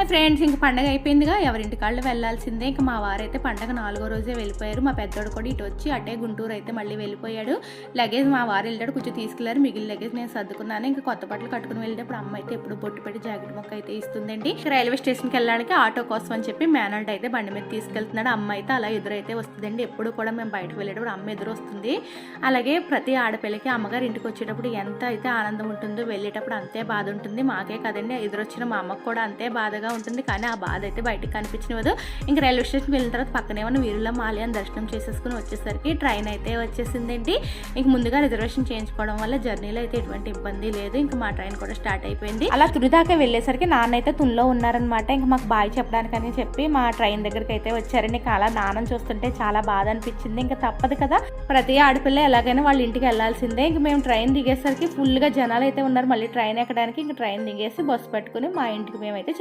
Friends, ఇంక పండగ అయిపోయిందిగా, ఎవరింటి కాళ్ళు వెళ్ళాల్సిందే. ఇంక మా వారైతే పండగ 4వ రోజే వెళ్ళిపోయారు. మా పెద్దోడు కూడా ఇటు వచ్చి అటే గుంటూరు అయితే మళ్ళీ వెళ్ళిపోయాడు. లగేజ్ మా వారు వెళ్ళాడు, కొంచెం తీసుకెళ్లారు. మిగిలిన లగేజ్ నేను సర్దుకున్నాను. ఇంకా కొత్త బట్టలు కట్టుకుని వెళ్ళేటప్పుడు అమ్మ అయితే ఎప్పుడు బొట్టు పెట్టి జాకెట్ మొక్క అయితే ఇస్తుందండి. రైల్వే స్టేషన్కి వెళ్ళడానికి ఆటో కోసం అని చెప్పి మేనల్ట్ అయితే బండి మీద తీసుకెళ్తున్నాడు. అమ్మ అయితే అలా ఎదురైతే వస్తుందండి. ఎప్పుడు కూడా మేము బయటకు వెళ్ళేటప్పుడు అమ్మ ఎదురు వస్తుంది. అలాగే ప్రతి ఆడపిల్లకి అమ్మగారు ఇంటికి వచ్చేటప్పుడు ఎంత అయితే ఆనందం ఉంటుందో వెళ్ళేటప్పుడు అంతే బాధ ఉంటుంది. మాకే కదండి, ఎదురొచ్చిన మా అమ్మకు కూడా అంతే బాధగా ఉంటుంది. కానీ ఆ బాధ అయితే బయటకు కనిపించనివ్వదు. ఇంకా రైల్వే స్టేషన్కి వెళ్ళిన తర్వాత పక్కనే ఉన్న వీరుల మాలయాన్ని దర్శనం చేసేసుకుని వచ్చేసరికి ట్రైన్ అయితే వచ్చేసిందండి. ఇంక ముందుగా రిజర్వేషన్ చేయించుకోవడం వల్ల జర్నీలో అయితే ఎటువంటి ఇబ్బంది లేదు. ఇంకా మా ట్రైన్ కూడా స్టార్ట్ అయిపోయింది. అలా తుని దాకా వెళ్ళేసరికి నాన్న అయితే తునిలో ఉన్నారనమాట. ఇంకా మాకు బాయ్ చెప్పడానికని చెప్పి మా ట్రైన్ దగ్గరికి అయితే వచ్చారండి. ఇంకా అలా నాన్నని చూస్తుంటే చాలా బాధ అనిపించింది. ఇంకా తప్పదు కదా, ప్రతి ఆడపిల్ల ఎలాగైనా వాళ్ళ ఇంటికి వెళ్ళాల్సిందే. ఇంక మేము ట్రైన్ దిగేసరికి ఫుల్గా జనాలు అయితే ఉన్నారు. మళ్ళీ ట్రైన్ ఎక్కడానికి ఇంక ట్రైన్ దిగేసి బస్సు పెట్టుకుని మా ఇంటికి మేమైతే